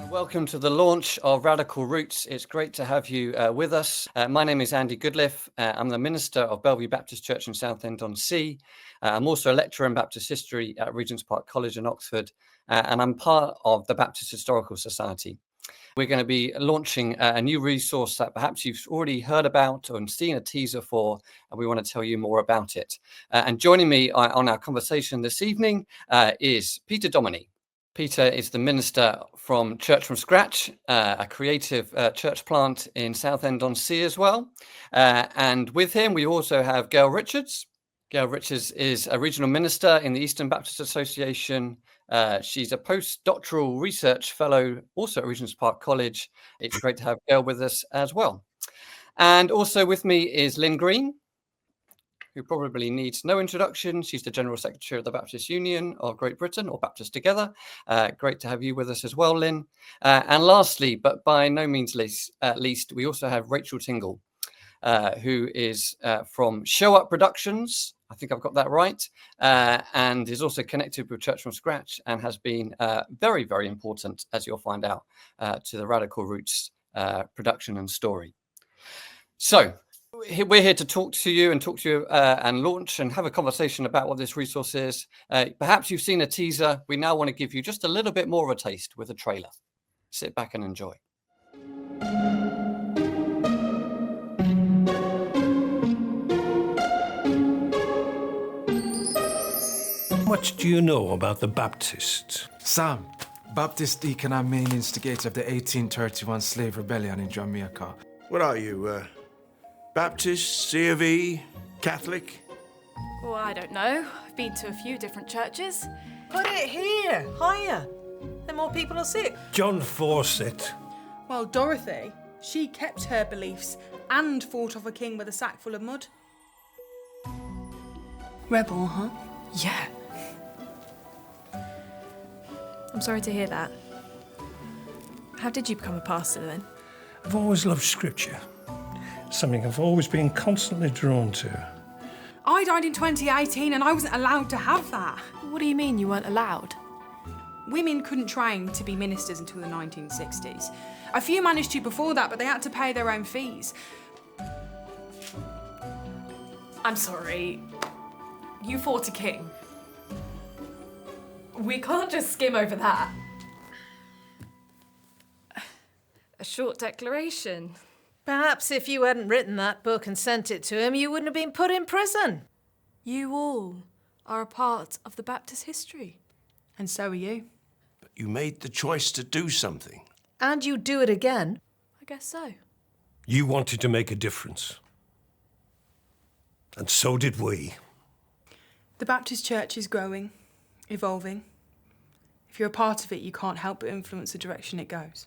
Welcome to the launch of Radical Roots. It's great to have you with us. My name is Andy Goodliff. I'm the minister of Bellevue Baptist Church in Southend-on-Sea. I'm also a lecturer in Baptist history at Regent's Park College in Oxford, and I'm part of the Baptist Historical Society. We're going to be launching a new resource that perhaps you've already heard about or seen a teaser for, and we want to tell you more about it. And joining me on our conversation this evening is Peter Dominey. Peter is the minister from Church from Scratch, a creative church plant in Southend-on-Sea as well. And with him, we also have Gale Richards. Gale Richards is a regional minister in the Eastern Baptist Association. She's a postdoctoral research fellow, also at Regent's Park College. It's great to have Gale with us as well. And also with me is Lynn Green, who probably needs no introduction. She's the General Secretary of the Baptist Union of Great Britain, or Baptist Together. Great to have you with us as well, Lynn. And lastly, but by no means least, we also have Rachel Dingle, who is from Show Up Productions. I think I've got that right. And is also connected with Church from Scratch and has been very, very important, as you'll find out, to the Radical Roots production and story. So, we're here to talk to you and launch and have a conversation about what this resource is. Perhaps you've seen a teaser. We now want to give you just a little bit more of a taste with a trailer. Sit back and enjoy. How much do you know about the Baptists? Sam, Baptist deacon and main instigator of the 1831 slave rebellion in Jamaica. What are you, Baptist, C of E, Catholic? Well, I don't know. I've been to a few different churches. Put it here, higher. Then more people will see it. John Fawcett. Well, Dorothy, she kept her beliefs and fought off a king with a sack full of mud. Rebel, huh? Yeah. I'm sorry to hear that. How did you become a pastor then? I've always loved scripture. Something I've always been constantly drawn to. I died in 2018 and I wasn't allowed to have that. What do you mean you weren't allowed? Women couldn't train to be ministers until the 1960s. A few managed to before that, but they had to pay their own fees. I'm sorry. You fought a king. We can't just skim over that. A short declaration. Perhaps if you hadn't written that book and sent it to him, you wouldn't have been put in prison. You all are a part of the Baptist history. And so are you. But you made the choice to do something. And you'd do it again. I guess so. You wanted to make a difference. And so did we. The Baptist Church is growing, evolving. If you're a part of it, you can't help but influence the direction it goes.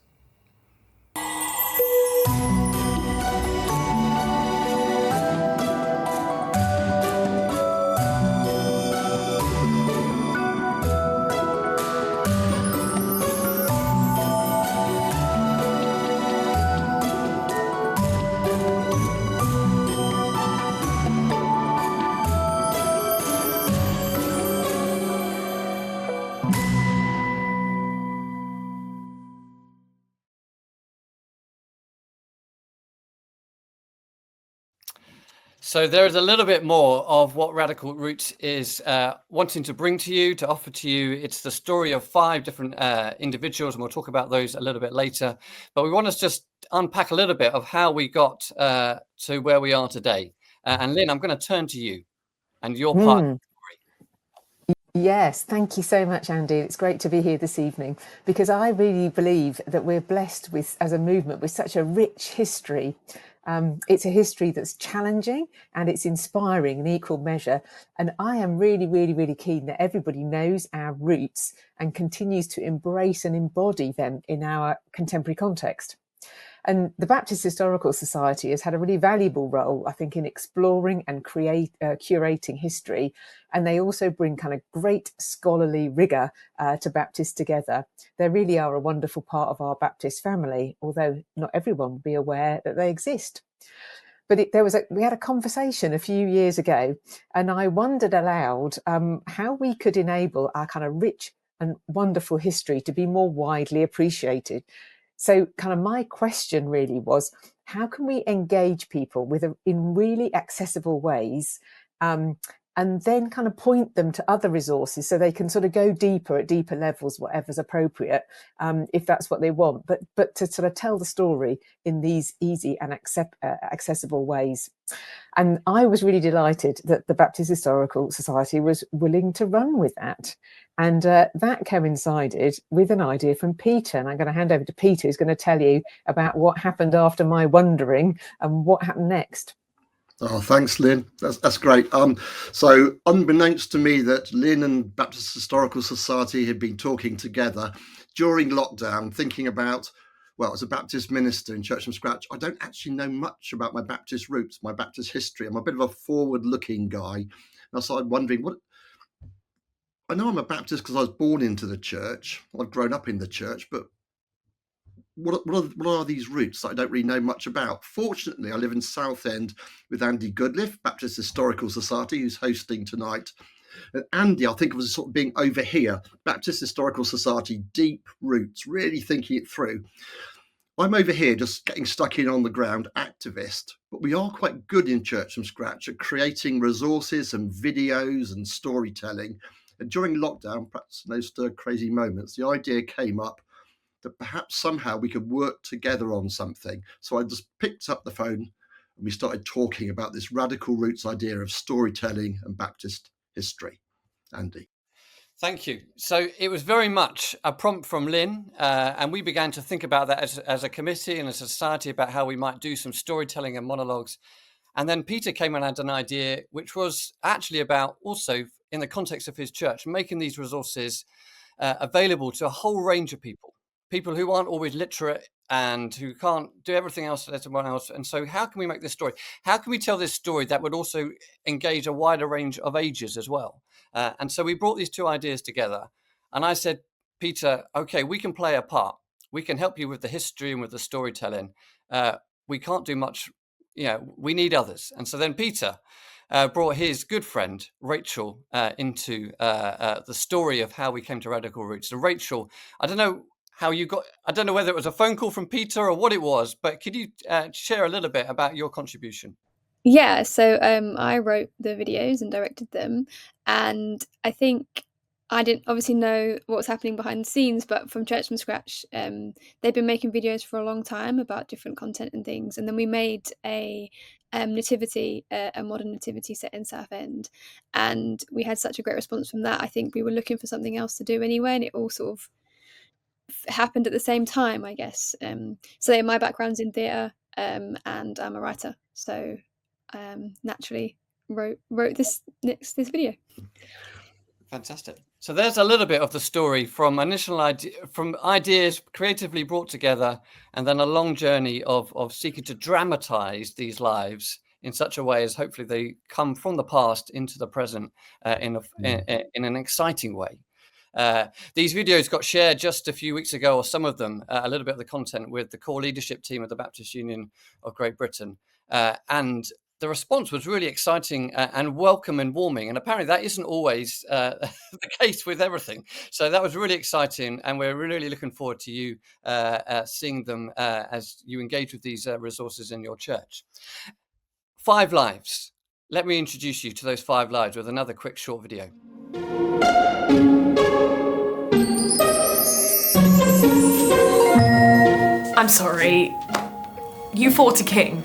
So there is a little bit more of what Radical Roots is wanting to bring to you, to offer to you. It's the story of 5 different individuals, and we'll talk about those a little bit later. But we want to just unpack a little bit of how we got to where we are today. And Lynn, I'm going to turn to you and your part of the story. Yes, thank you so much, Andy. It's great to be here this evening because I really believe that we're blessed with, as a movement, with such a rich history. It's a history that's challenging and it's inspiring in equal measure. And I am really, really, really keen that everybody knows our roots and continues to embrace and embody them in our contemporary context. And the Baptist Historical Society has had a really valuable role, I think, in exploring and curating history. And they also bring kind of great scholarly rigour to Baptist Together. They really are a wonderful part of our Baptist family, although not everyone will be aware that they exist. But we had a conversation a few years ago, and I wondered aloud how we could enable our kind of rich and wonderful history to be more widely appreciated. So kind of my question really was, how can we engage people in really accessible ways, and then kind of point them to other resources so they can sort of go deeper at deeper levels, whatever's appropriate, if that's what they want, but to sort of tell the story in these easy and accessible ways. And I was really delighted that the Baptist Historical Society was willing to run with that. And that coincided with an idea from Peter. And I'm going to hand over to Peter, who's going to tell you about what happened after my wondering and what happened next. Oh, thanks, Lynn. That's great. So unbeknownst to me that Lynn and Baptist Historical Society had been talking together during lockdown, thinking about, well, as a Baptist minister in Church from Scratch, I don't actually know much about my Baptist roots, my Baptist history. I'm a bit of a forward-looking guy. And I started wondering, I know I'm a Baptist because I was born into the church. I've grown up in the church, but what are these roots that I don't really know much about? Fortunately, I live in Southend with Andy Goodliff, Baptist Historical Society, who's hosting tonight. And Andy, I think, was sort of being over here, Baptist Historical Society, deep roots, really thinking it through. I'm over here just getting stuck in on the ground, activist, but we are quite good in Church from Scratch at creating resources and videos and storytelling. And during lockdown, perhaps in those crazy moments, the idea came up that perhaps somehow we could work together on something. So I just picked up the phone and we started talking about this radical roots idea of storytelling and Baptist history. Andy. Thank you. So it was very much a prompt from Lynn, and we began to think about that as a committee and as a society about how we might do some storytelling and monologues. And then Peter came and had an idea, which was actually about also, in the context of his church, making these resources available to a whole range of people who aren't always literate and who can't do everything else that everyone else. And so how can we make this story? How can we tell this story that would also engage a wider range of ages as well? And so we brought these two ideas together. And I said, Peter, okay, we can play a part. We can help you with the history and with the storytelling. We can't do much. We need others. And so then Peter brought his good friend, Rachel, into the story of how we came to Radical Roots. So Rachel, I don't know whether it was a phone call from Peter or what it was, but could you share a little bit about your contribution? Yeah, so I wrote the videos and directed them, and I think I didn't obviously know what was happening behind the scenes, but from Church from Scratch, they've been making videos for a long time about different content and things, and then we made a nativity, a modern nativity set in Southend, and we had such a great response from that. I think we were looking for something else to do anyway, and it all sort of happened at the same time, I guess. So my background's in theatre, and I'm a writer, so naturally wrote this video. Fantastic. So there's a little bit of the story from ideas creatively brought together, and then a long journey of seeking to dramatize these lives in such a way as hopefully they come from the past into the present in an exciting way. These videos got shared just a few weeks ago, or some of them, a little bit of the content, with the core leadership team of the Baptist Union of Great Britain. And the response was really exciting and welcome and warming. And apparently that isn't always the case with everything. So that was really exciting. And we're really looking forward to you seeing them as you engage with these resources in your church. 5 lives. Let me introduce you to those 5 lives with another quick short video. I'm sorry. You fought a king.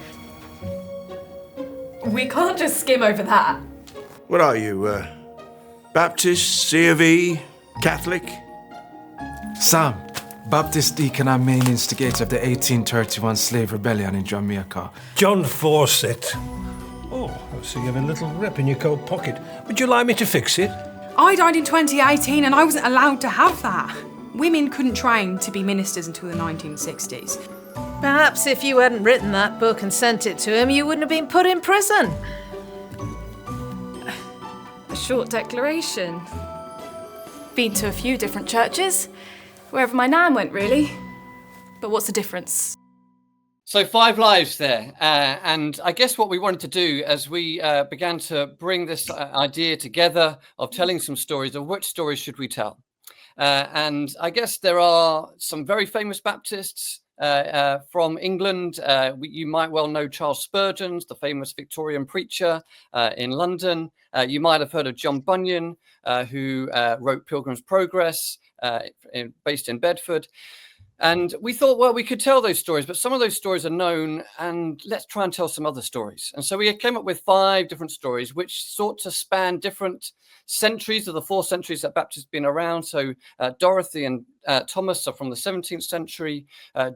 We can't just skim over that. What are you, Baptist, C of E, Catholic? Sam, Baptist deacon and main instigator of the 1831 slave rebellion in Jamaica. John Fawcett. Oh, I see you have a little rip in your coat pocket. Would you like me to fix it? I died in 2018 and I wasn't allowed to have that. Women couldn't train to be ministers until the 1960s. Perhaps if you hadn't written that book and sent it to him, you wouldn't have been put in prison. A short declaration. Been to a few different churches. Wherever my nan went, really. But what's the difference? So 5 lives there. And I guess what we wanted to do as we began to bring this idea together of telling some stories, of which stories should we tell? And I guess there are some very famous Baptists from England. You might well know Charles Spurgeon, the famous Victorian preacher in London. You might have heard of John Bunyan, who wrote Pilgrim's Progress, based in Bedford. And we thought, well, we could tell those stories, but some of those stories are known, and let's try and tell some other stories. And so we came up with 5 different stories, which sought to span different centuries of the 4 centuries that Baptists have been around. So Dorothy and Thomas are from the 17th century.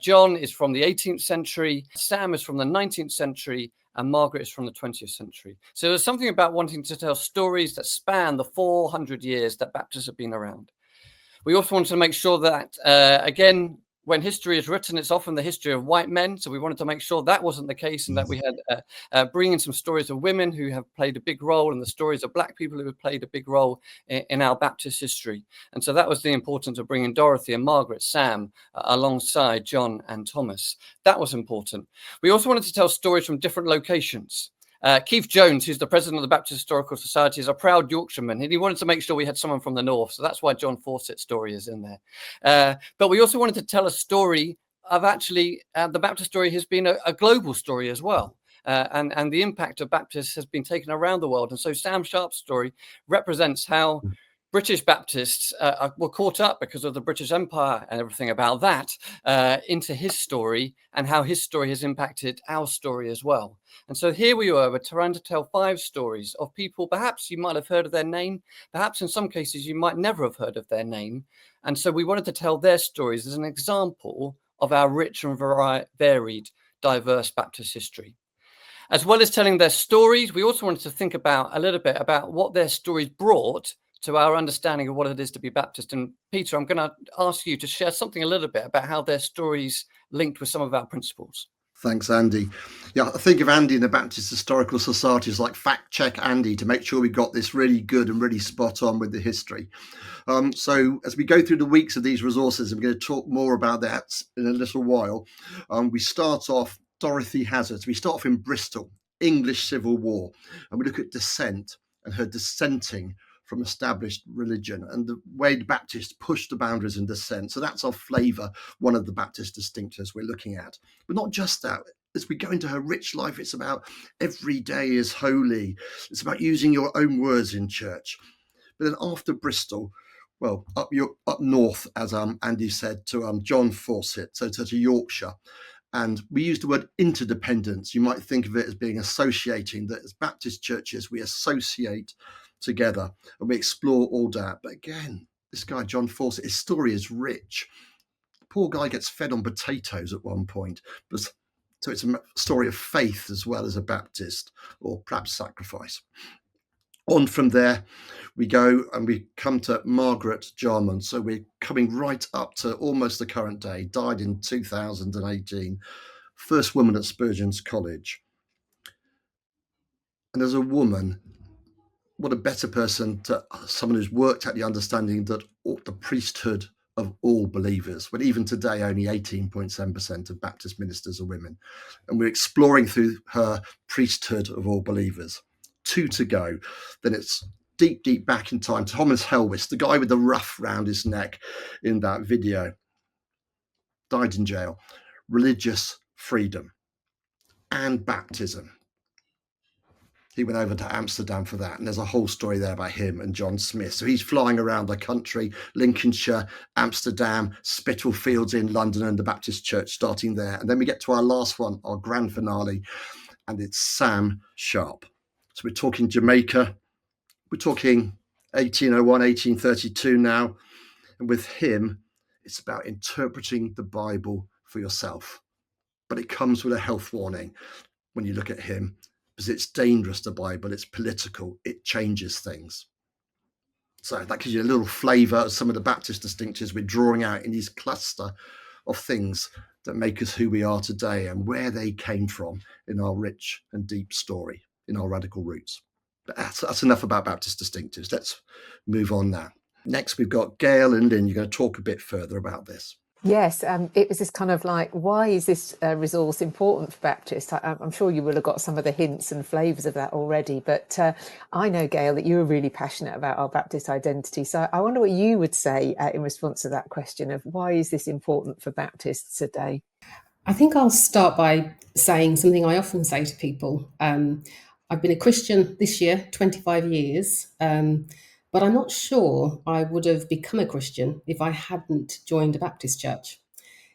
John is from the 18th century. Sam is from the 19th century. And Margaret is from the 20th century. So there's something about wanting to tell stories that span the 400 years that Baptists have been around. We also wanted to make sure that, again, when history is written, it's often the history of white men. So we wanted to make sure that wasn't the case, and that we had bring in some stories of women who have played a big role, and the stories of Black people who have played a big role in our Baptist history. And so that was the importance of bringing Dorothy and Margaret, Sam, alongside John and Thomas. That was important. We also wanted to tell stories from different locations. Keith Jones, who's the president of the Baptist Historical Society, is a proud Yorkshireman, and he wanted to make sure we had someone from the north. So that's why John Fawcett's story is in there. But we also wanted to tell a story of actually the Baptist story has been a global story as well. And the impact of Baptists has been taken around the world. And so Sam Sharp's story represents how British Baptists were caught up because of the British Empire and everything about that into his story, and how his story has impacted our story as well. And so here we were trying to tell 5 stories of people, perhaps you might have heard of their name, perhaps in some cases you might never have heard of their name. And so we wanted to tell their stories as an example of our rich and varied, diverse Baptist history. As well as telling their stories, we also wanted to think about a little bit about what their stories brought to our understanding of what it is to be Baptist. And Peter, I'm going to ask you to share something a little bit about how their stories linked with some of our principles. Thanks, Andy. Yeah, I think of Andy and the Baptist Historical Society as like fact check Andy to make sure we got this really good and really spot on with the history. So as we go through the weeks of these resources, I'm going to talk more about that in a little while. We start off Dorothy Hazard. We start off in Bristol, English Civil War, and we look at dissent and her dissenting from established religion and the way the Baptists pushed the boundaries in dissent. So that's our flavour, one of the Baptist distinctives we're looking at. But not just that. As we go into her rich life, it's about every day is holy. It's about using your own words in church. But then after Bristol, well, up north, as Andy said, to John Fawcett, so to Yorkshire. And we use the word interdependence. You might think of it as being associating, that as Baptist churches, we associate together and we explore all that. But again, this guy, John Fawcett, his story is rich. The poor guy gets fed on potatoes at one point. So it's a story of faith as well as a Baptist, or perhaps sacrifice. On from there, we go and we come to Margaret Jarman. So we're coming right up to almost the current day, died in 2018, first woman at Spurgeon's College. And as a woman, what a better person to someone who's worked at the understanding that the priesthood of all believers, when even today only 18.7% of Baptist ministers are women. And we're exploring through her priesthood of all believers. 2 to go. Then it's deep, deep back in time. Thomas Helwys, the guy with the ruff round his neck in that video, died in jail. Religious freedom and baptism. He went over to Amsterdam for that. And there's a whole story there about him and John Smith. So he's flying around the country, Lincolnshire, Amsterdam, Spitalfields in London, and the Baptist church starting there. And then we get to our last one, our grand finale, and it's Sam Sharp. So we're talking Jamaica. We're talking 1801, 1832 now. And with him, it's about interpreting the Bible for yourself. But it comes with a health warning when you look at him, because it's dangerous, the Bible. It's political. It changes things. So that gives you a little flavour of some of the Baptist distinctives we're drawing out in these cluster of things that make us who we are today and where they came from in our rich and deep story, in our radical roots. But that's enough about Baptist distinctives. Let's move on now. Next, we've got Gale and Lynn. You're going to talk a bit further about this. Yes, it was this kind of like, why is this resource important for Baptists? I'm sure you will have got some of the hints and flavours of that already, but I know, Gale, that you're really passionate about our Baptist identity. So I wonder what you would say in response to that question of why is this important for Baptists today? I think I'll start by saying something I often say to people. I've been a Christian this year, 25 years, but I'm not sure I would have become a Christian if I hadn't joined a Baptist church.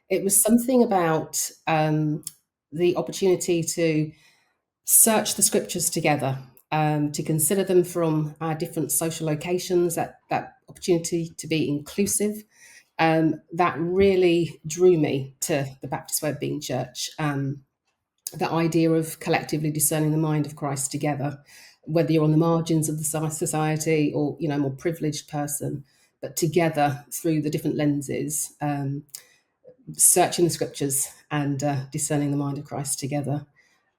It was something about the opportunity to search the scriptures together, to consider them from our different social locations, that opportunity to be inclusive, that really drew me to the Baptist Way of Being Church. The idea of collectively discerning the mind of Christ together, whether you're on the margins of the society or a more privileged person, but together through the different lenses, searching the scriptures and discerning the mind of Christ together.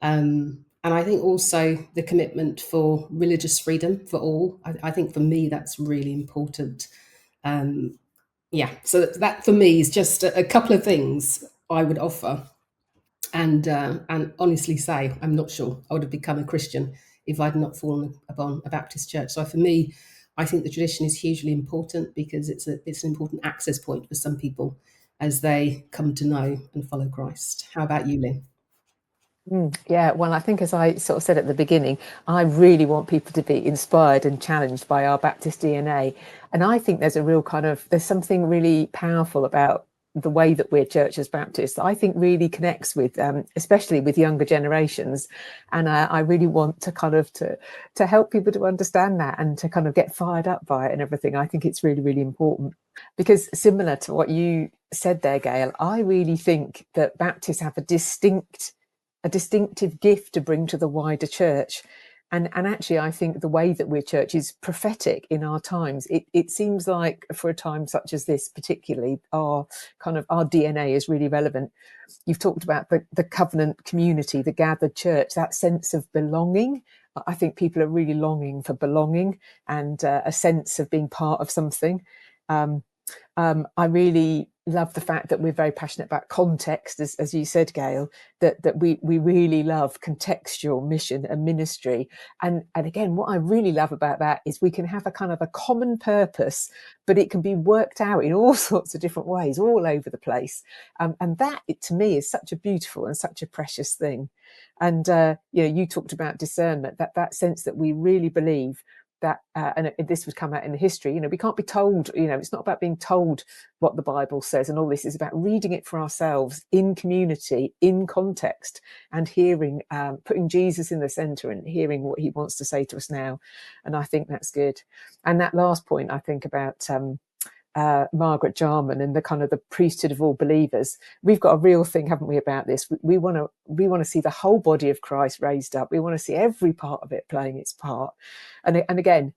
And I think also the commitment for religious freedom for all. I think for me that's really important. So that for me is just a couple of things I would offer, and honestly say I'm not sure I would have become a Christian if I'd not fallen upon a Baptist church. So for me, I think the tradition is hugely important because it's an important access point for some people as they come to know and follow Christ. How about you, Lynn? Yeah, well, I think as I sort of said at the beginning, I really want people to be inspired and challenged by our Baptist DNA. And I think there's there's something really powerful about the way that we're church as Baptists that I think really connects with, especially with younger generations. And I really want to to help people to understand that and to kind of get fired up by it and everything. I think it's really, really important. Because similar to what you said there, Gale, I really think that Baptists have a distinctive gift to bring to the wider church. And actually, I think the way that we're church is prophetic in our times. It seems like for a time such as this, particularly, our DNA is really relevant. You've talked about the covenant community, the gathered church, that sense of belonging. I think people are really longing for belonging and a sense of being part of something. I really love the fact that we're very passionate about context, as you said, Gale, that we really love contextual mission and ministry. And again, what I really love about that is we can have a kind of a common purpose, but it can be worked out in all sorts of different ways, all over the place. And that, to me, is such a beautiful and such a precious thing. And, you talked about discernment, that sense that we really believe that, and this would come out in the history, we can't be told, it's not about being told what the Bible says and all this is about reading it for ourselves in community, in context, and hearing, putting Jesus in the centre and hearing what he wants to say to us now. And I think that's good. And that last point, I think about Margaret Jarman and the kind of the priesthood of all believers. We've got a real thing, haven't we, about this? We want to see the whole body of Christ raised up. We want to see every part of it playing its part. And again,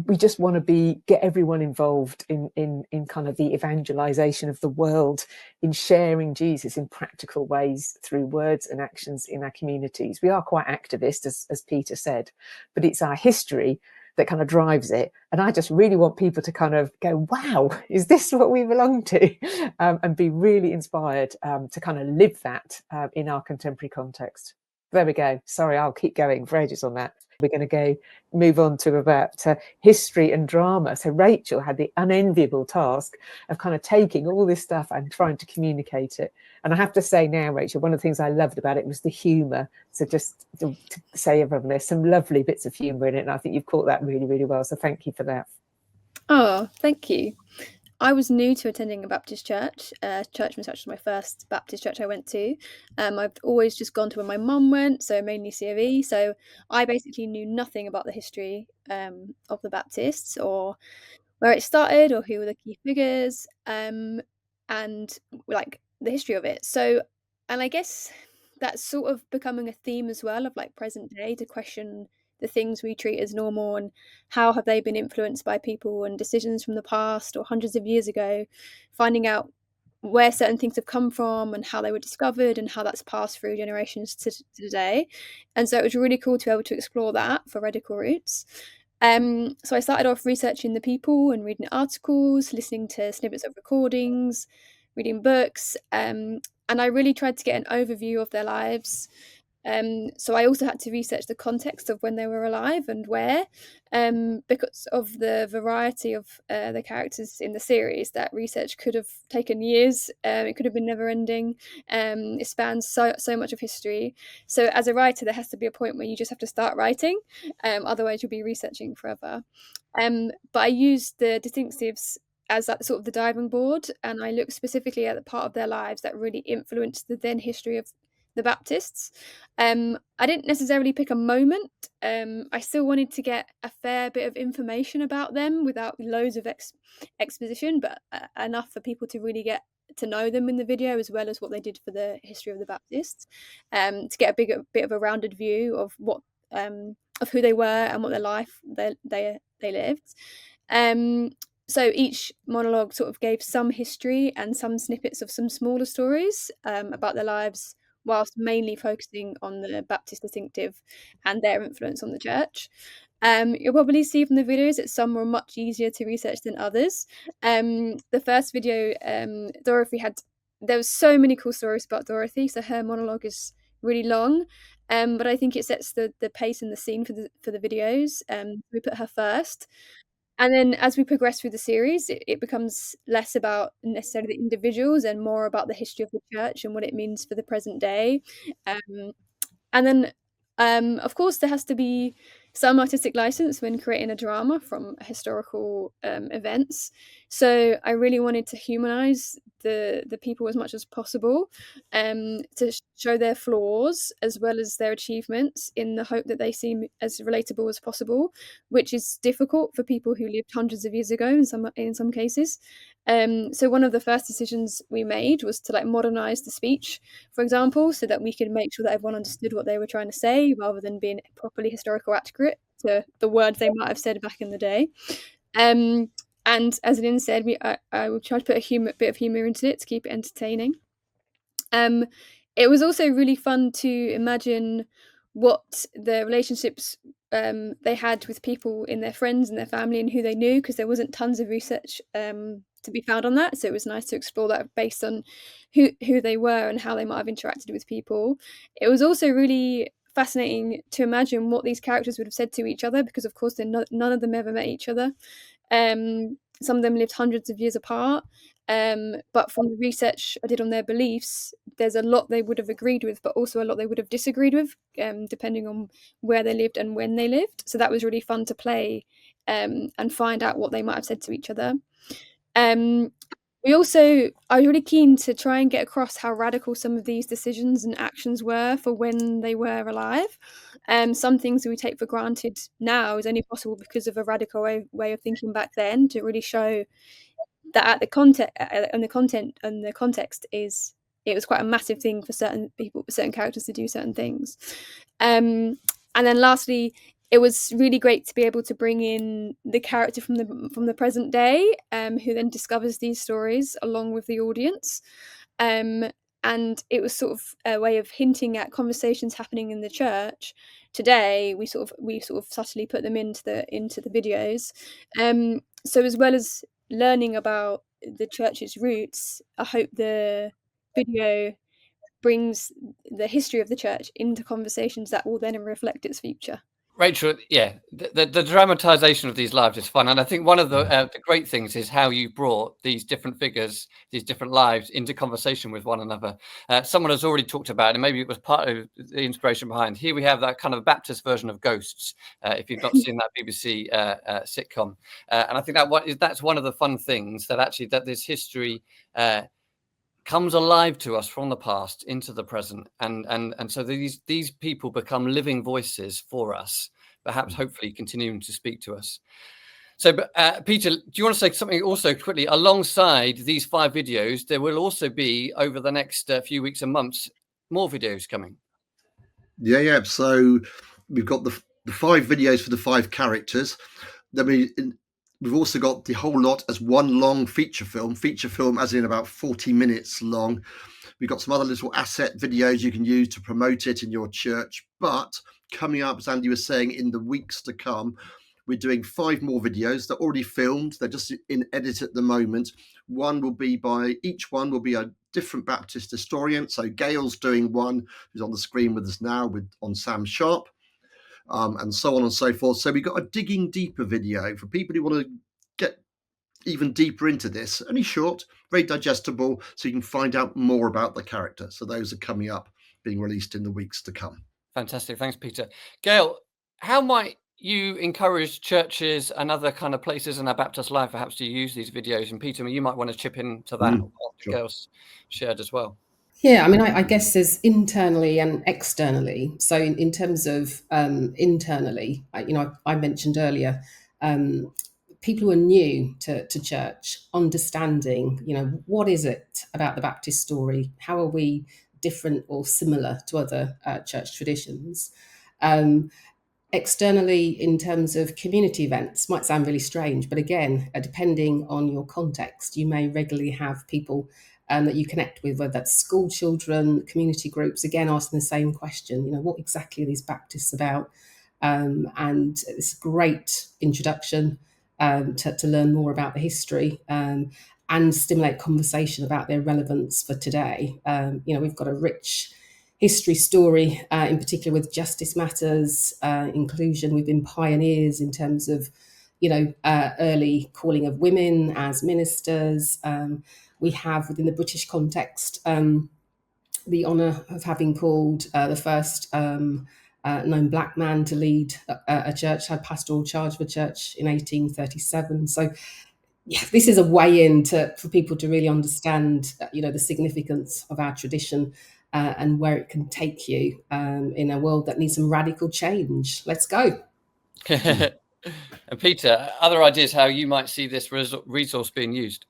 we just want to get everyone involved in kind of the evangelization of the world, in sharing Jesus in practical ways through words and actions in our communities. We are quite activist, as Peter said, but it's our history that kind of drives it. And I just really want people to kind of go, wow, is this what we belong to? And be really inspired to kind of live that in our contemporary context. There we go. Sorry, I'll keep going for ages on that. We're going to move on to about history and drama. So Rachel had the unenviable task of kind of taking all this stuff and trying to communicate it. And I have to say now, Rachel, one of the things I loved about it was the humour. So just to say, everyone, there's some lovely bits of humour in it. And I think you've caught that really, really well. So thank you for that. Oh, thank you. I was new to attending a Baptist church. Churchman's Church was my first Baptist church I went to. I've always just gone to where my mum went, so mainly COE. So I basically knew nothing about the history of the Baptists or where it started or who were the key figures and like the history of it. So, and I guess that's sort of becoming a theme as well of like present day, to question the things we treat as normal and how have they been influenced by people and decisions from the past or hundreds of years ago, finding out where certain things have come from and how they were discovered and how that's passed through generations to today. And so it was really cool to be able to explore that for Radical Roots. So I started off researching the people and reading articles, listening to snippets of recordings, reading books, and I really tried to get an overview of their lives. So I also had to research the context of when they were alive and where, because of the variety of the characters in the series. That research could have taken years. It could have been never ending. It spans so much of history. So as a writer, there has to be a point where you just have to start writing, otherwise you'll be researching forever. But I used the distinctives as that sort of the diving board, and I looked specifically at the part of their lives that really influenced the then history of the Baptists. I didn't necessarily pick a moment. I still wanted to get a fair bit of information about them without loads of exposition, but enough for people to really get to know them in the video, as well as what they did for the history of the Baptists, to get a bit of a rounded view of what of who they were and what their life they lived. So each monologue sort of gave some history and some snippets of some smaller stories about their lives, whilst mainly focusing on the Baptist distinctive and their influence on the church. You'll probably see from the videos that some were much easier to research than others. The first video, Dorothy there was so many cool stories about Dorothy, so her monologue is really long, but I think it sets the pace and the scene for the videos. We put her first. And then as we progress through the series, it becomes less about necessarily the individuals and more about the history of the church and what it means for the present day. And then, of course, there has to be some artistic license when creating a drama from historical events. So I really wanted to humanize the people as much as possible, to show their flaws as well as their achievements, in the hope that they seem as relatable as possible, which is difficult for people who lived hundreds of years ago in some cases. So one of the first decisions we made was to modernize the speech, for example, so that we could make sure that everyone understood what they were trying to say, rather than being properly historical accurate to the words they might have said back in the day. And as Lynn said, I will try to put a bit of humour into it to keep it entertaining. It was also really fun to imagine what the relationships they had with people in their friends and their family and who they knew, because there wasn't tons of research to be found on that. So it was nice to explore that based on who they were and how they might have interacted with people. It was also really fascinating to imagine what these characters would have said to each other, because of course none of them ever met each other. Some of them lived hundreds of years apart, but from the research I did on their beliefs, there's a lot they would have agreed with, but also a lot they would have disagreed with, depending on where they lived and when they lived. So that was really fun to play and find out what they might have said to each other. I was really keen to try and get across how radical some of these decisions and actions were for when they were alive. Some things we take for granted now is only possible because of a radical way of thinking back then, to really show that the context is, it was quite a massive thing for certain people, certain characters to do certain things. And then lastly, it was really great to be able to bring in the character from the present day, who then discovers these stories along with the audience. And it was sort of a way of hinting at conversations happening in the church today. We sort of subtly put them into the videos. So as well as learning about the church's roots, I hope the video brings the history of the church into conversations that will then reflect its future. Rachel, yeah, the dramatization of these lives is fun. And I think one of the great things is how you brought these different figures, these different lives into conversation with one another. Someone has already talked about it, and maybe it was part of the inspiration behind. Here we have that kind of Baptist version of Ghosts, if you've not seen that BBC sitcom. And I think that's one of the fun things, that this history comes alive to us from the past into the present, and so these people become living voices for us, perhaps hopefully continuing to speak to us. So, Peter, do you want to say something also quickly? Alongside these 5 videos, there will also be, over the next few weeks and months, more videos coming. Yeah. So we've got the 5 videos for the 5 characters. Then we've also got the whole lot as one long feature film as in about 40 minutes long. We've got some other little asset videos you can use to promote it in your church. But coming up, as Andy was saying, in the weeks to come, we're doing 5 more videos. They're already filmed. They're just in edit at the moment. Each one will be a different Baptist historian. So Gale's doing one, who's on the screen with us now, on Sam Sharp, and so on and so forth. So we've got a digging deeper video for people who want to get even deeper into this. Only short, very digestible, so you can find out more about the character. So those are coming up, being released in the weeks to come. Fantastic. Thanks, Peter. Gale, how might you encourage churches and other kind of places in our Baptist life perhaps to use these videos? And Peter, you might want to chip in to that after Sure. Gale's shared as well. Yeah, I mean, I guess there's internally and externally. So in terms of internally, I mentioned earlier, people who are new to church, understanding, what is it about the Baptist story? How are we different or similar to other church traditions? Externally, in terms of community events, might sound really strange, but again, depending on your context, you may regularly have people that you connect with, whether that's school children, community groups, again, asking the same question, what exactly are these Baptists about? And it's a great introduction to learn more about the history and stimulate conversation about their relevance for today. We've got a rich history story, in particular with justice matters, inclusion. We've been pioneers in terms of, early calling of women as ministers. We have, within the British context, the honour of having called the first known black man to lead a church, had pastoral charge of a church in 1837. So, yeah, this is a way in for people to really understand, the significance of our tradition and where it can take you in a world that needs some radical change. Let's go. And Peter, other ideas how you might see this resource being used?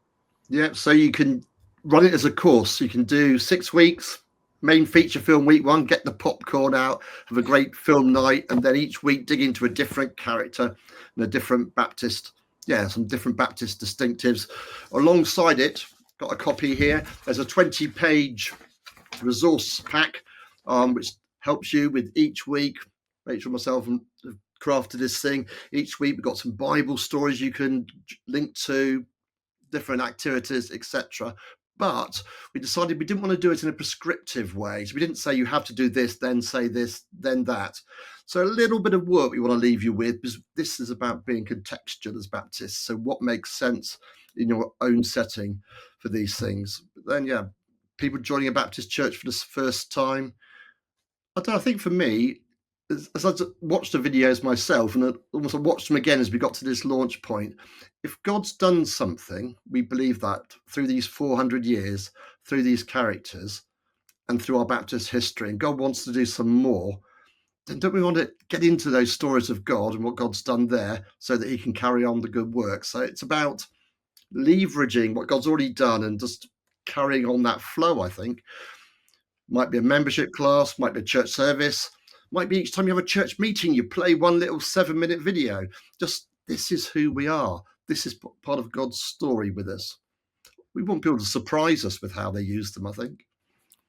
Yeah, so you can run it as a course. You can do 6 weeks, main feature film week 1, get the popcorn out, have a great film night, and then each week dig into a different character and a different Baptist, some different Baptist distinctives. Alongside it, got a copy here. There's a 20-page resource pack, which helps you with each week. Rachel and myself have crafted this thing. Each week we've got some Bible stories you can link to, different activities, etc. But we decided we didn't want to do it in a prescriptive way. So we didn't say you have to do this, then say this, then that. So a little bit of work we want to leave you with, because this is about being contextual as Baptists. So what makes sense in your own setting for these things? But then, people joining a Baptist church for the first time. I think for me, as I watched the videos myself, and almost I watched them again as we got to this launch point, if God's done something, we believe that through these 400 years, through these characters, and through our Baptist history, and God wants to do some more, then don't we want to get into those stories of God and what God's done there so that he can carry on the good work? So it's about leveraging what God's already done and just carrying on that flow, I think. Might be a membership class, might be a church service, might be each time you have a church meeting, you play one little 7-minute video. Just, this is who we are. This is part of God's story with us. We want people to surprise us with how they use them, I think.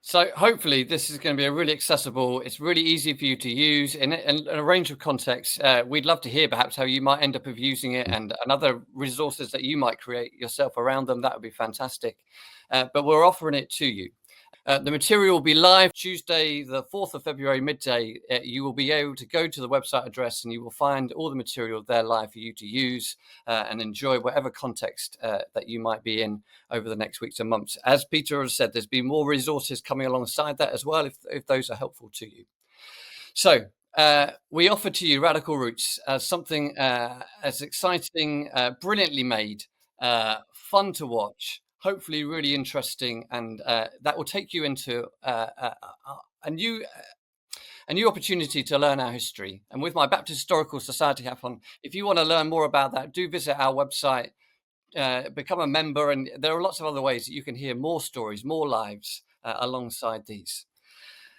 So hopefully this is going to be a really accessible, it's really easy for you to use in a range of contexts. We'd love to hear perhaps how you might end up using it and other resources that you might create yourself around them. That would be fantastic. But we're offering it to you. The material will be live Tuesday, the 4th of February, midday. You will be able to go to the website address and you will find all the material there live for you to use and enjoy whatever context that you might be in over the next weeks and months. As Peter has said, there's been more resources coming alongside that as well, if those are helpful to you. So we offer to you Radical Roots as something as exciting, brilliantly made, fun to watch, hopefully really interesting, and that will take you into a new opportunity to learn our history. And with my Baptist Historical Society hat on, if you want to learn more about that, do visit our website, become a member, and there are lots of other ways that you can hear more stories, more lives alongside these.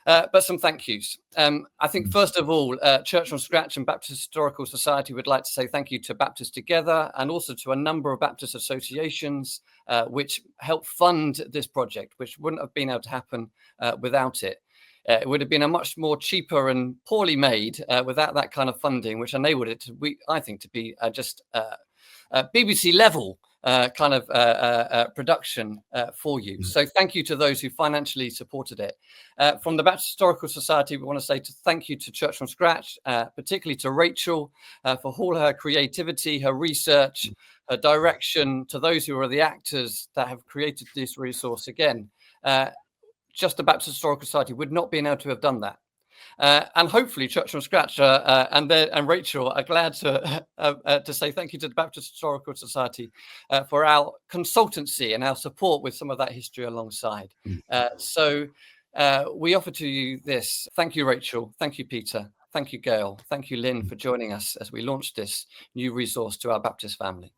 But some thank yous. I think, first of all, Church from Scratch and Baptist Historical Society would like to say thank you to Baptists Together and also to a number of Baptist associations which help fund this project, which wouldn't have been able to happen without it. it would have been a much more cheaper and poorly made without that kind of funding, which enabled it to, I think, to be just BBC level kind of production for you. So thank you to those who financially supported it. From the Baptist Historical Society, we want to say thank you to Church from Scratch, particularly to Rachel for all her creativity, her research, her direction, to those who are the actors that have created this resource. Again, just the Baptist Historical Society would not be able to have done that. And hopefully Church from Scratch and Rachel are glad to say thank you to the Baptist Historical Society for our consultancy and our support with some of that history alongside. So we offer to you this. Thank you, Rachel. Thank you, Peter. Thank you, Gale. Thank you, Lynn, for joining us as we launch this new resource to our Baptist family.